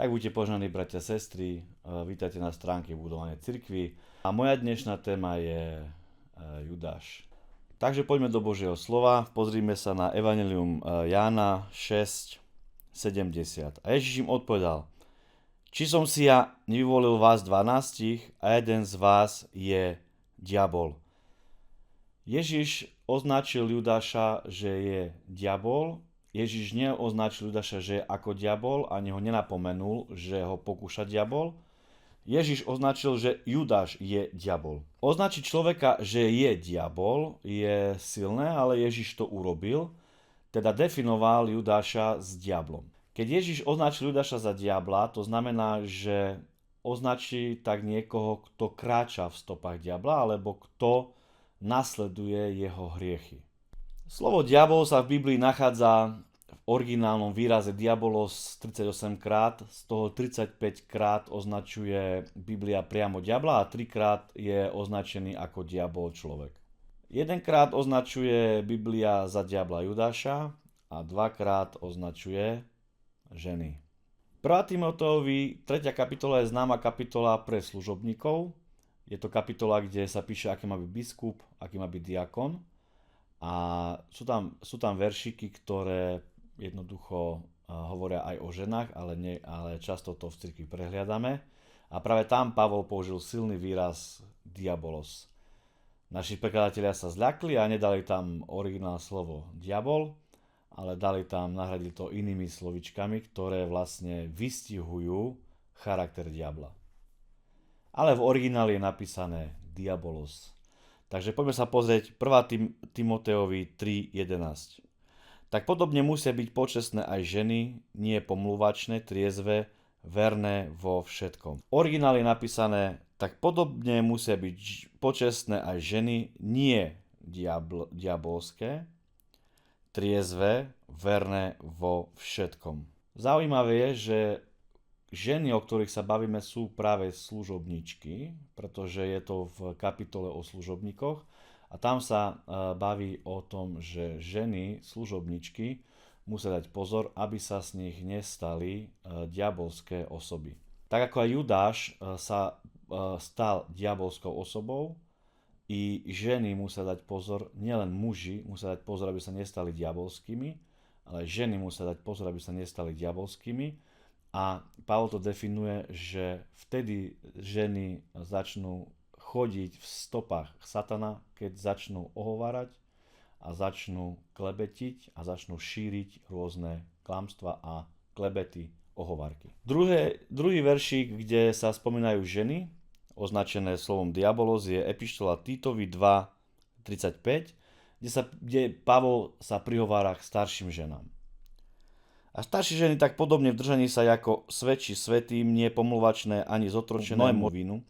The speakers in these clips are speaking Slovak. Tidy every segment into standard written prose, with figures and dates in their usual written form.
Tak buďte požehnaní, bratia a sestry, vítajte na stránke Budovanie cirkvi. A moja dnešná téma je Judáš. Takže poďme do Božieho slova, pozrime sa na Evanjelium Jána 6:70. A Ježiš im odpovedal: Či som si ja nevyvolil vás 12 a jeden z vás je diabol. Ježiš označil Judáša, že je diabol. Ježiš neoznačil Judáša, že je ako diabol, ani ho nenapomenul, že ho pokúša diabol. Ježiš označil, že Judáš je diabol. Označiť človeka, že je diabol, je silné, ale Ježiš to urobil, teda definoval Judáša s diablom. Keď Ježiš označil Judáša za diabla, to znamená, že označí tak niekoho, kto kráča v stopách diabla, alebo kto nasleduje jeho hriechy. Slovo diabol sa v Biblii nachádza v originálnom výraze diabolos 38 krát, z toho 35 krát označuje Biblia priamo diabla a 3 krát je označený ako diabol človek. Jedenkrát označuje Biblia za diabla Judáša a 2-krát označuje ženy. 1. Timoteovi 3. kapitola je známa kapitola pre služobníkov. Je to kapitola, kde sa píše, aký má byť biskup, aký má byť diakon. A sú tam veršiky, ktoré jednoducho hovoria aj o ženách, ale často to v cirkvi prehliadame. A práve tam Pavol použil silný výraz diabolos. Naši prekladatelia sa zľakli a nedali tam originálne slovo diabol, ale nahradili to inými slovičkami, ktoré vlastne vystihujú charakter diabla. Ale v origináli je napísané diabolos. Takže poďme sa pozrieť 1. Timoteovi 3:11. Tak podobne musia byť počestné aj ženy, nie pomluvačné, triezve, verné vo všetkom. Originál je napísané: tak podobne musia byť počestné aj ženy, nie diabolské, triezve, verné vo všetkom. Zaujímavé je, že ženy, o ktorých sa bavíme, sú práve služobničky, pretože je to v kapitole o služobníkoch a tam sa baví o tom, že ženy, služobničky, musia dať pozor, aby sa z nich nestali diabolské osoby. Tak ako aj Judáš sa stal diabolskou osobou, i ženy musia dať pozor, nielen muži musia dať pozor, aby sa nestali diabolskými, ale ženy musia dať pozor, aby sa nestali diabolskými. A Pavol to definuje, že vtedy ženy začnú chodiť v stopách satana, keď začnú ohovárať a začnú klebetiť a začnú šíriť rôzne klamstvá a klebety, ohovárky. Druhý veršík, kde sa spomínajú ženy, označené slovom diabolos, je Epištola Títovi 2:35, kde Pavol sa prihovára k starším ženám. A staršie ženy tak podobne v držaní sa ako svedčí svätým, nie pomluvačné ani zotročenému vínu,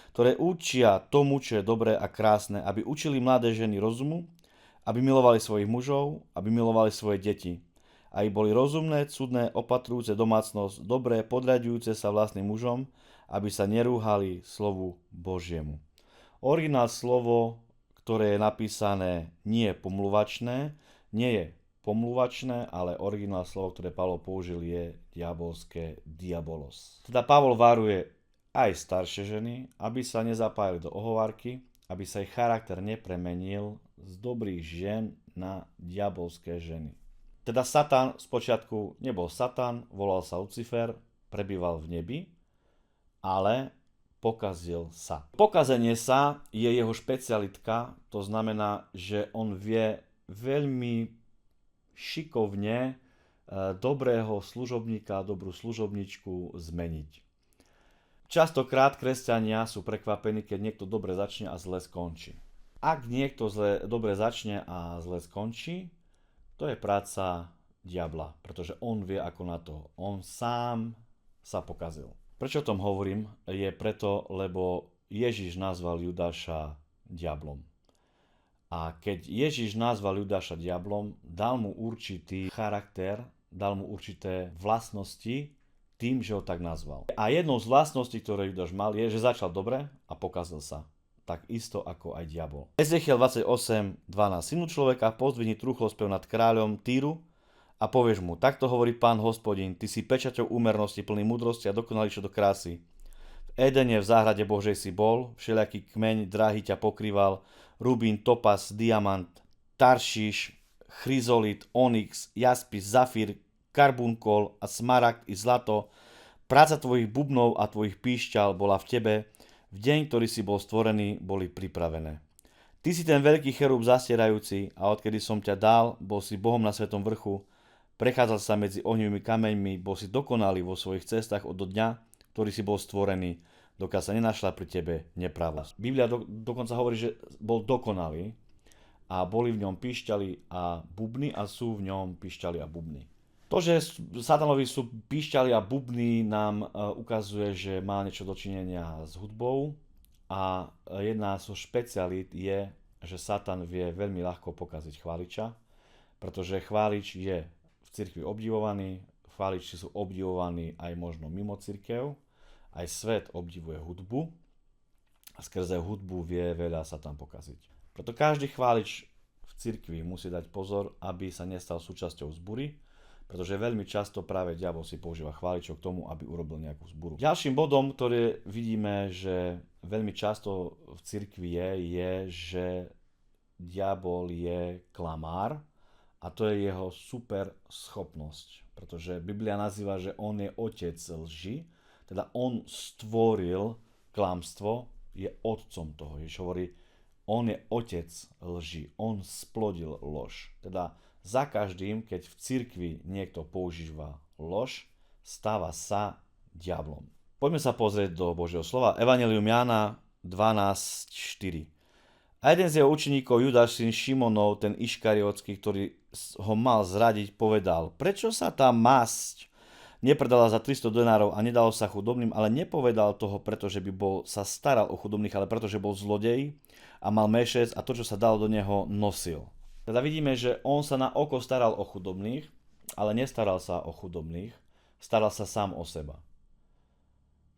ktoré učia tomu, čo je dobré a krásne, aby učili mladé ženy rozumu, aby milovali svojich mužov, aby milovali svoje deti, aby boli rozumné, cudné, opatrujúce domácnosť, dobré, podriadujúce sa vlastným mužom, aby sa nerúhali slovu Božiemu. Originál slovo, ktoré je napísané nie pomluvačné, nie je pomluvačné, ale originál slovo, ktoré Pavol použil, je diabolské diabolos. Teda Pavol varuje aj staršie ženy, aby sa nezapájali do ohovárky, aby sa ich charakter nepremenil z dobrých žien na diabolské ženy. Teda Satan spočiatku nebol Satan, volal sa Lucifer, prebýval v nebi, ale pokazil sa. Pokazenie sa je jeho špecialitka, to znamená, že on vie veľmi šikovne dobrého služobníka, dobrú služobničku zmeniť. Častokrát kresťania sú prekvapení, keď niekto dobre začne a zle skončí. Ak niekto dobre začne a zle skončí, to je práca diabla, pretože on vie ako na to. On sám sa pokazil. Prečo o tom hovorím? Je preto, lebo Ježiš nazval Judáša diablom. A keď Ježiš nazval Judáša diablom, dal mu určitý charakter, dal mu určité vlastnosti tým, že ho tak nazval. A jednou z vlastností, ktoré Judáš mal, je, že začal dobre a pokazil sa. Tak isto ako aj diabol. Ezechiel 28:12. Synu človeka, pozdvihni truchlospev nad kráľom Týru a povieš mu, takto hovorí Pán Hospodin, ty si pečaťou úmernosti, plný múdrosti a dokonalý čo do krásy. V Edene v záhrade Božej si bol, všelijaký kmeň drahý ťa pokrýval, rubín, topas, diamant, taršíš, chryzolit, onyx, jaspis, zafír, karbunkol a smaragd i zlato. Práca tvojich bubnov a tvojich píšťal bola v tebe, v deň, ktorý si bol stvorený, boli pripravené. Ty si ten veľký cherub zastierajúci a odkedy som ťa dal, bol si Bohom na svetom vrchu, prechádzal sa medzi ohnivými kameňmi, bol si dokonalý vo svojich cestách od dňa, ktorý si bol stvorený, dokiaľ sa nenašla pri tebe nepravosť. Biblia dokonca hovorí, že bol dokonalý a boli v ňom píšťaly a bubny a sú v ňom píšťaly a bubny. To, že satanovi sú píšťaly a bubny, nám ukazuje, že má niečo dočinenia s hudbou a jedna zo špecialít je, že Satan vie veľmi ľahko pokaziť chváliča, pretože chválič je v cirkvi obdivovaní, chváliči sú obdivovaní aj možno mimo cirkev, aj svet obdivuje hudbu a skrze hudbu vie veľa Satan pokaziť. Preto každý chválič v cirkvi musí dať pozor, aby sa nestal súčasťou zbury, pretože veľmi často práve diabol si používa chváličov k tomu, aby urobil nejakú zburu. Ďalším bodom, ktorý vidíme, že veľmi často v cirkvi je, že diabol je klamár, a to je jeho super schopnosť, pretože Biblia nazýva, že on je otec lži, teda on stvoril klamstvo, je otcom toho. Ježiš hovorí, on je otec lži, on splodil lož. Teda za každým, keď v cirkvi niekto používa lož, stáva sa diablom. Poďme sa pozrieť do Božieho slova. Evanjelium Jána 12:4. A jeden z jeho učeníkov, Judáš, syn Šimonov, ten Iškariotský, ktorý ho mal zradiť, povedal, prečo sa tá masť nepredala za 300 denárov a nedalo sa chudobným, ale nepovedal toho, pretože by sa staral o chudobných, ale pretože bol zlodej a mal mešec a to, čo sa dalo do neho, nosil. Teda vidíme, že on sa na oko staral o chudobných, ale nestaral sa o chudobných, staral sa sám o seba.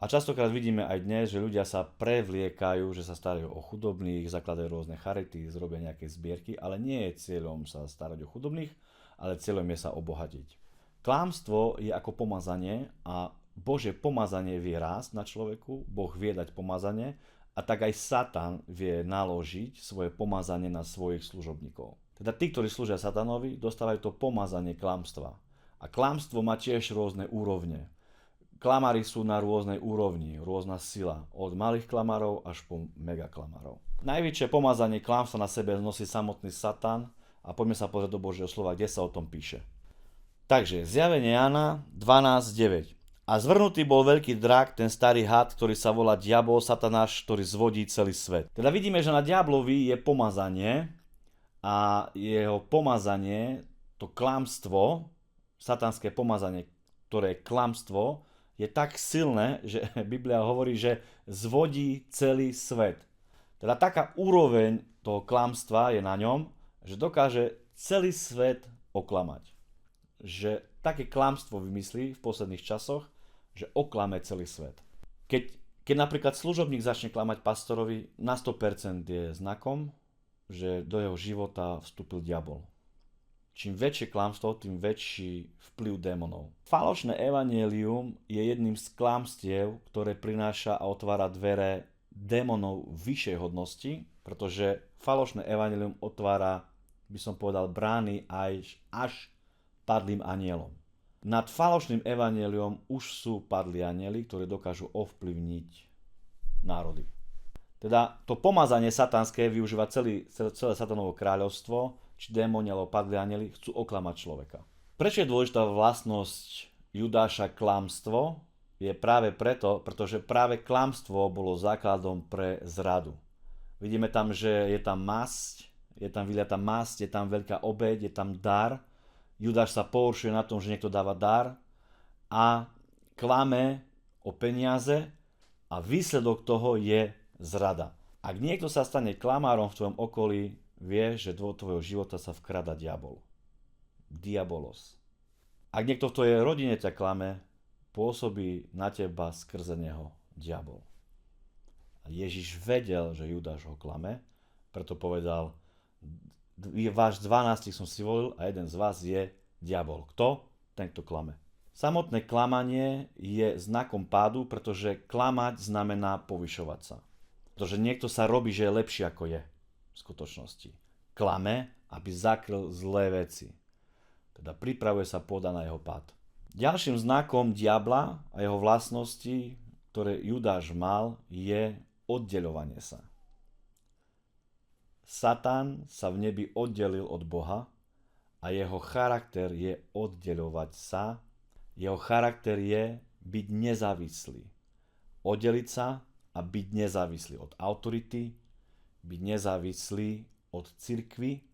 A častokrát vidíme aj dnes, že ľudia sa prevliekajú, že sa starajú o chudobných, zakladajú rôzne charity, zrobia nejaké zbierky, ale nie je cieľom sa starať o chudobných, ale cieľom je sa obohatiť. Klamstvo je ako pomazanie a Božie pomazanie vie rásť na človeku, Boh vie dať pomazanie a tak aj Satan vie naložiť svoje pomazanie na svojich služobníkov. Teda tí, ktorí slúžia Satanovi, dostávajú to pomazanie klamstva. A klamstvo má tiež rôzne úrovne. Klamári sú na rôznej úrovni, rôzna sila, od malých klamárov až po megaklamárov. Najväčšie pomazanie klamstva na sebe nosí samotný Satan a poďme sa pozrieť do Božieho slova, kde sa o tom píše. Takže, zjavenie Jána 12:9. A zvrhnutý bol veľký drak, ten starý had, ktorý sa volá diabol, Satanáš, ktorý zvodí celý svet. Teda vidíme, že na diablovi je pomazanie a jeho pomazanie, to klamstvo, satanské pomazanie, ktoré je klamstvo, je tak silné, že Biblia hovorí, že zvodí celý svet. Teda taká úroveň toho klamstva je na ňom, že dokáže celý svet oklamať. Že také klamstvo vymyslí v posledných časoch, že oklame celý svet. Keď napríklad služobník začne klamať pastorovi, na 100% je znakom, že do jeho života vstúpil diabol. Čím väčšie klamstvo, tým väčší vplyv démonov. Falošné evanjelium je jedným z klamstiev, ktoré prináša a otvára dvere démonov vyššej hodnosti, pretože falošné evanjelium otvára, by som povedal, brány až padlým anielom. Nad falošným evanjeliom už sú padlí anjeli, ktorí dokážu ovplyvniť národy. Teda to pomazanie satanské využíva celé satanovo kráľovstvo, či démoni alebo padlí anjeli, chcú oklamať človeka. Prečo je dôležitá vlastnosť Judáša klamstvo? Je práve preto, pretože práve klamstvo bolo základom pre zradu. Vidíme tam, že je tam masť, je tam vyliatá masť, je tam veľká obeť, je tam dar. Judáš sa pohoršuje na tom, že niekto dáva dar a klame o peniaze a výsledok toho je zrada. Ak niekto sa stane klamárom v tvojom okolí, vieš, že do tvojho života sa vkrada diabol. Diabolos. Ak niekto v tvojej rodine ťa klame, pôsobí na teba skrze neho diabol. A Ježiš vedel, že Judáš ho klame, preto povedal, váš 12 som si volil a jeden z vás je diabol. Kto? Ten, kto klame. Samotné klamanie je znakom pádu, pretože klamať znamená povyšovať sa. Pretože niekto sa robí, že je lepší ako je v skutočnosti. Klame, aby zakryl zlé veci. Teda pripravuje sa pôda na jeho pád. Ďalším znakom diabla a jeho vlastnosti, ktoré Judáš mal, je oddeľovanie sa. Satan sa v nebi oddelil od Boha a jeho charakter je oddeľovať sa. Jeho charakter je byť nezávislý. Oddeliť sa a byť nezávislý od autority, byť nezávislý od cirkvi,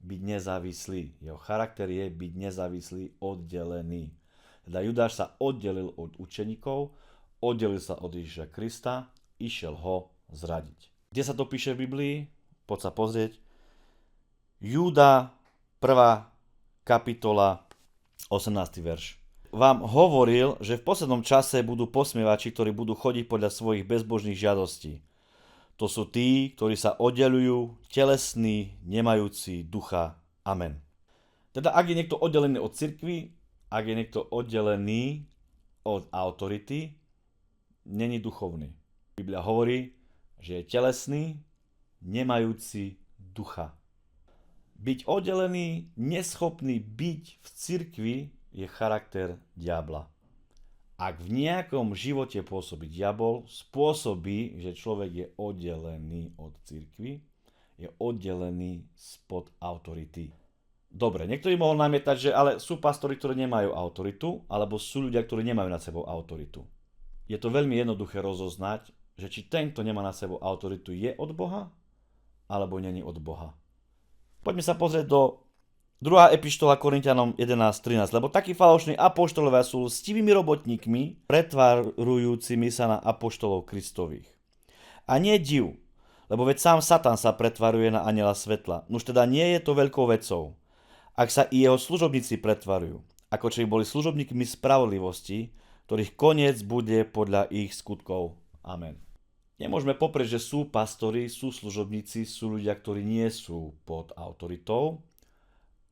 byť nezávislý. Jeho charakter je byť nezávislý, oddelený. Teda Judáš sa oddelil od učeníkov, oddelil sa od Ježiša Krista, išiel ho zradiť. Kde sa to píše v Biblii? Poď sa pozrieť. Júda, 1. kapitola, 18. verš. Vám hovoril, že v poslednom čase budú posmievači, ktorí budú chodiť podľa svojich bezbožných žiadostí. To sú tí, ktorí sa oddelujú, telesní, nemajúci ducha. Amen. Teda ak je niekto oddelený od cirkvi, ak je niekto oddelený od autority, není duchovný. Biblia hovorí, že je telesný, nemajúci ducha. Byť oddelený, neschopný byť v cirkvi je charakter diabla. Ak v nejakom živote pôsobí diabol, spôsobí, že človek je oddelený od cirkvi, je oddelený spod autority. Dobre, niektorí mohol namietať, že ale sú pastori, ktorí nemajú autoritu, alebo sú ľudia, ktorí nemajú nad sebou autoritu. Je to veľmi jednoduché rozoznať, že či ten, kto nemá nad sebou autoritu, je od Boha, alebo není od Boha. Poďme sa pozrieť do 2. epištola Korinťanom 11.13, lebo takí falošní apoštolovia sú stivými robotníkmi, pretvarujúcimi sa na apoštolov Kristových. A nie div, lebo veď sám Satan sa pretvaruje na anjela svetla. Nuž teda nie je to veľkou vecou, ak sa i jeho služobníci pretvarujú, ako či boli služobníkmi spravodlivosti, ktorých koniec bude podľa ich skutkov. Amen. Nemôžeme poprieť, že sú pastori, sú služobníci, sú ľudia, ktorí nie sú pod autoritou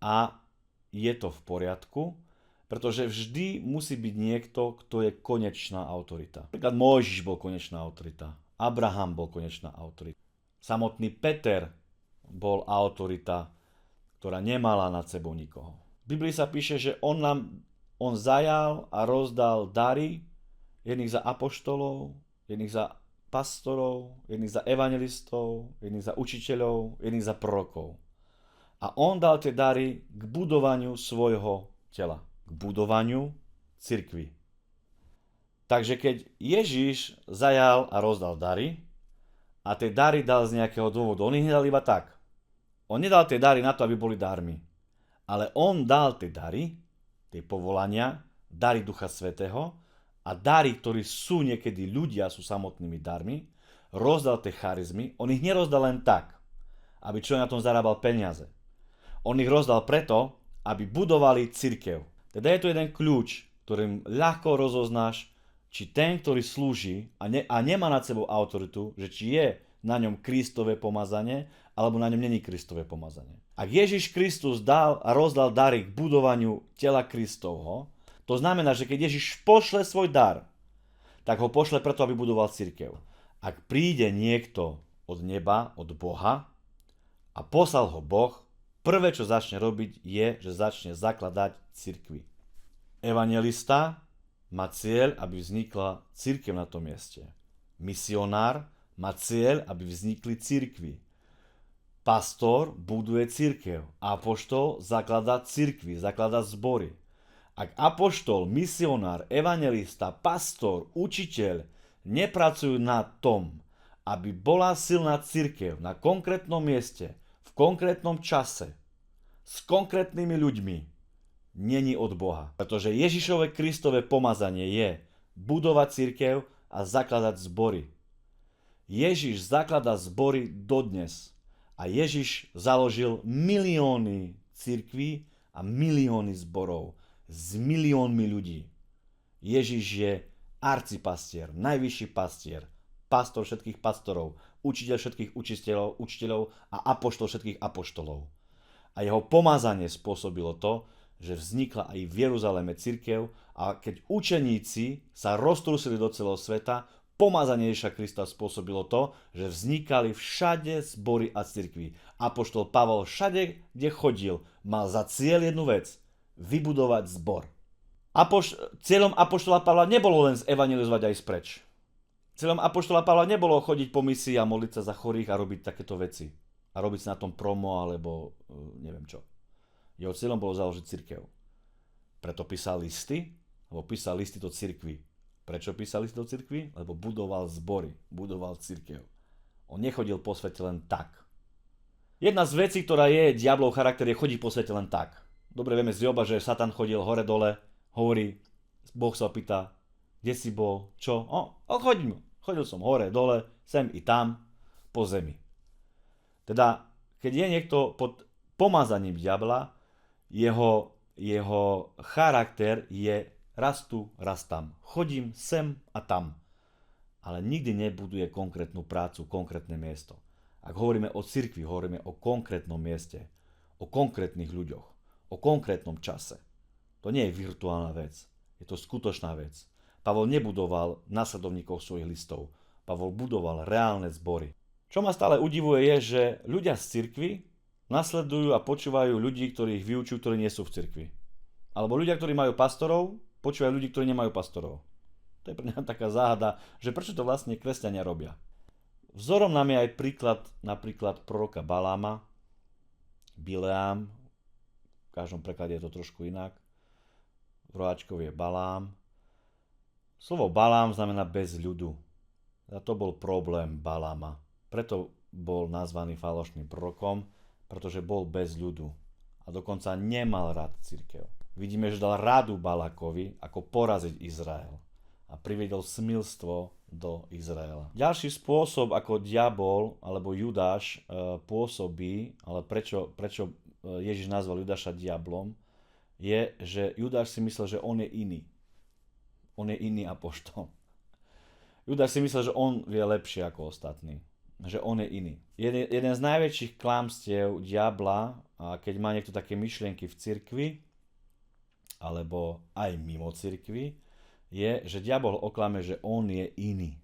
a je to v poriadku, pretože vždy musí byť niekto, kto je konečná autorita. Napríklad Mojžiš bol konečná autorita, Abraham bol konečná autorita, samotný Peter bol autorita, ktorá nemala nad sebou nikoho. V Biblii sa píše, že on zajal a rozdal dary, jedných za apoštolov, jedných za pastorov, jedných za evangelistov, jedných za učiteľov, jedných za prorokov. A on dal tie dary k budovaniu svojho tela, k budovaniu cirkvi. Takže keď Ježiš zajal a rozdal dary, a tie dary dal z nejakého dôvodu, on ich nedal iba tak. On nedal tie dary na to, aby boli darmi. Ale on dal tie dary, tie povolania, dary Ducha Svätého a dary, ktorí sú niekedy ľudia, sú samotnými darmi, rozdal tie charizmy. On ich nerozdal len tak, aby človek na tom zarábal peniaze. On ich rozdal preto, aby budovali cirkev. Teda je tu jeden kľúč, ktorým ľahko rozoznáš, či ten, ktorý slúži a nemá nad sebou autoritu, že či je na ňom Kristové pomazanie, alebo na ňom není Kristové pomazanie. Ak Ježiš Kristus dal a rozdal dary k budovaniu tela Kristovho, to znamená, že keď Ježiš pošle svoj dar, tak ho pošle preto, aby budoval cirkev. Ak príde niekto od neba, od Boha a poslal ho Boh, prvé, čo začne robiť, je, že začne zakladať cirkvi. Evangelista má cieľ, aby vznikla cirkev na tom mieste. Misionár má cieľ, aby vznikli cirkvi. Pastor buduje cirkev. Apoštol zakladá cirkvi, zakladá zbory. Ak apoštol, misionár, evangelista, pastor, učiteľ nepracujú na tom, aby bola silná cirkev na konkrétnom mieste, v konkrétnom čase, s konkrétnymi ľuďmi, není od Boha. Pretože Ježišové Kristové pomazanie je budovať cirkev a zakladať zbory. Ježiš zakladá zbory dodnes. A Ježiš založil milióny cirkví a milióny zborov s miliónmi ľudí. Ježiš je arcipastier, najvyšší pastier, pastor všetkých pastorov, učiteľ všetkých učiteľov a apoštol všetkých apoštolov. A jeho pomazanie spôsobilo to, že vznikla aj v Jeruzaleme cirkev a keď učeníci sa roztrúsili do celého sveta, pomazanie Ježiša Krista spôsobilo to, že vznikali všade zbory a cirkvi. Apoštol Pavol všade, kde chodil, mal za cieľ jednu vec, vybudovať zbor. Cieľom apoštola Pavla nebolo len zevangelizovať aj spreč. Cieľom apoštola Pavla nebolo chodiť po misii a modliť sa za chorých a robiť takéto veci. A robiť si na tom promo alebo neviem čo. Jeho cieľom bolo založiť cirkev. Preto písal listy, alebo písal listy do cirkvi. Prečo písal listy do cirkvi? Lebo budoval zbory, budoval cirkev. On nechodil po svete len tak. Jedna z vecí, ktorá je diablov charakter, je chodiť po svete len tak. Dobre vieme z Joba, že Satan chodil hore-dole, hovorí, Boh sa opýta, kde si bol, čo? Chodil som hore, dole, sem i tam, po zemi. Teda, keď je niekto pod pomazaním diabla, jeho charakter je raz tu, raz tam. Chodím sem a tam. Ale nikdy nebuduje konkrétnu prácu, konkrétne miesto. Ak hovoríme o cirkvi, hovoríme o konkrétnom mieste, o konkrétnych ľuďoch, o konkrétnom čase. To nie je virtuálna vec, je to skutočná vec. Pavol nebudoval nasledovníkov svojich listov. Pavol budoval reálne zbory. Čo ma stále udivuje je, že ľudia z cirkvi nasledujú a počúvajú ľudí, ktorí ich vyučujú, ktorí nie sú v cirkvi. Alebo ľudia, ktorí majú pastorov, počúvajú ľudí, ktorí nemajú pastorov. To je pre mňa taká záhada, že prečo to vlastne kresťania robia. Vzorom nám je aj príklad napríklad proroka Baláma, Bileám, v každom preklade je to trošku inak, v roháčkov je Balám. Slovo Balám znamená bez ľudu. A to bol problém Baláma. Preto bol nazvaný falošným prorokom, pretože bol bez ľudu. A dokonca nemal rád cirkev. Vidíme, že dal radu Balakovi, ako poraziť Izrael. A priviedol smilstvo do Izraela. Ďalší spôsob, ako diabol alebo Judáš pôsobí, ale prečo Ježiš nazval Judáša diablom, je, že Judáš si myslel, že on je iný. On je iný apoštol. Judáš si myslel, že on vie lepšie ako ostatní. Že on je iný. Jeden z najväčších klamstiev diabla, a keď má niekto také myšlienky v cirkvi, alebo aj mimo cirkvi, je, že diabol oklame, že on je iný.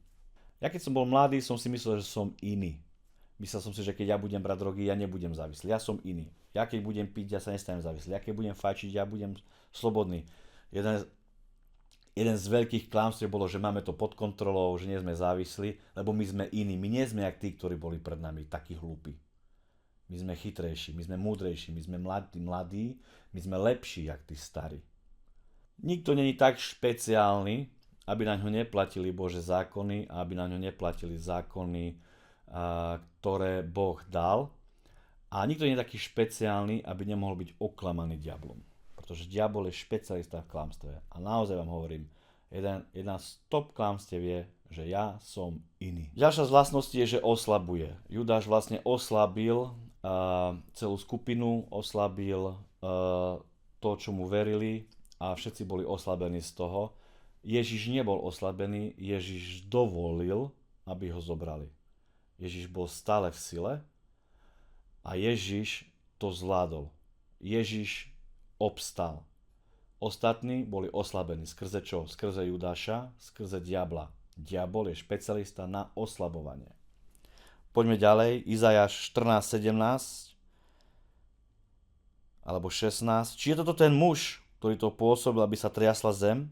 Ja keď som bol mladý, som si myslel, že som iný. Myslel som si, že keď ja budem brať drogy, ja nebudem závislý. Ja som iný. Ja keď budem piť, ja sa nestanem závislý. Ja keď budem fajčiť, ja budem slobodný. Jeden z veľkých klamstiev bolo, že máme to pod kontrolou, že nie sme závislí, lebo my sme iní. My nie sme jak tí, ktorí boli pred nami, takí hlúpi. My sme chytrejší, my sme múdrejší, my sme mladí, my sme lepší jak tí starí. Nikto není tak špeciálny, aby na ňo neplatili Božie zákony a aby na ňo neplatili zákony, ktoré Boh dal. A nikto nie je taký špeciálny, aby nemohol byť oklamaný diablom. Pretože diabol je špecialista v klamstve. A naozaj vám hovorím, jedna z top klamstiev je, že ja som iný. Ďalšia z vlastností je, že oslabuje. Judáš vlastne oslabil celú skupinu, oslabil to, čo mu verili, a všetci boli oslabení z toho. Ježiš nebol oslabený, Ježiš dovolil, aby ho zobrali. Ježiš bol stále v sile a Ježiš to zvládol. Ježiš obstal. Ostatní boli oslabení. Skrze čo? Skrze Judáša, skrze diabla. Diabol je špecialista na oslabovanie. Poďme ďalej. Izajáš 14:17 alebo 16. Či je toto ten muž, ktorý to pôsobil, aby sa triasla zem?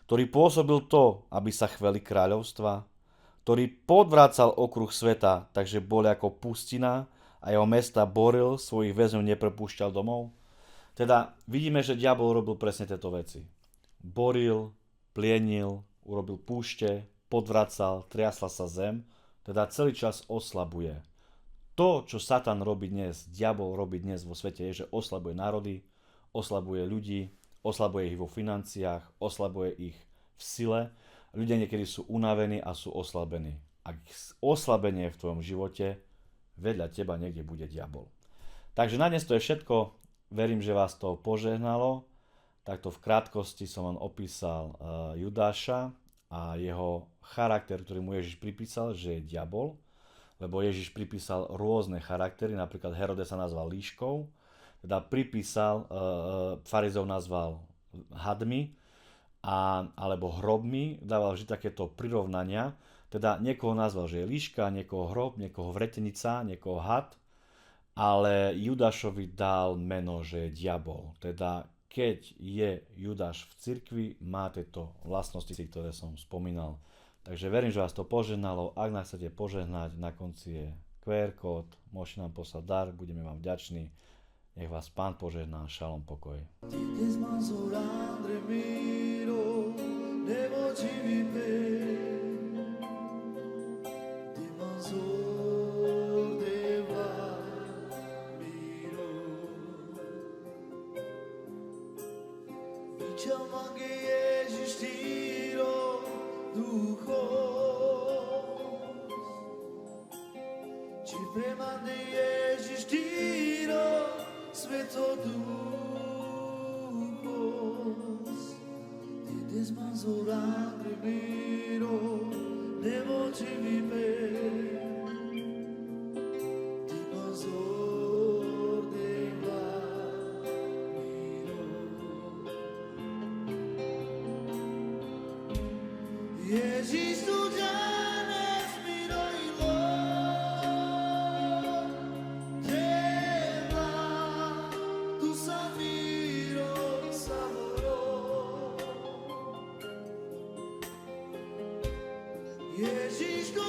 Ktorý pôsobil to, aby sa chveli kráľovstva? Ktorý podvracal okruh sveta, takže bol ako pustina a jeho mesta boril, svojich väzňov neprepúšťal domov? Teda vidíme, že diabol robil presne tieto veci. Boril, plienil, urobil púšte, podvracal, triasla sa zem, teda celý čas oslabuje. To, čo Satan robí dnes, diabol robí dnes vo svete, je, že oslabuje národy, oslabuje ľudí, oslabuje ich vo financiách, oslabuje ich v sile. Ľudia niekedy sú unavení a sú oslabení. Ak oslabenie je v tvojom živote, vedľa teba niekde bude diabol. Takže na dnes to je všetko. Verím, že vás to požehnalo. Takto v krátkosti som vám opísal Judáša a jeho charakter, ktorý mu Ježiš pripísal, že je diabol. Lebo Ježiš pripísal rôzne charaktery, napríklad Herodes sa nazval líškou. teda pripísal, farizov nazval hadmi, alebo hrobmi, dával vždy takéto prirovnania, teda niekoho nazval, že je líška, niekoho hrob, niekoho vretenica, niekoho had, ale Judášovi dal meno, že je diabol. Teda keď je Judáš v cirkvi, má tieto vlastnosti, ktoré som spomínal. Takže verím, že vás to požehnalo. Ak nás chcete požehnať, na konci je QR kód, môžete nám poslať dar, budeme vám vďační. Nech vás Pán požehná, šalom, pokoj. Ježíš tu dnes mi dojilo, teba tu sa mírou samotou. Ježíš tu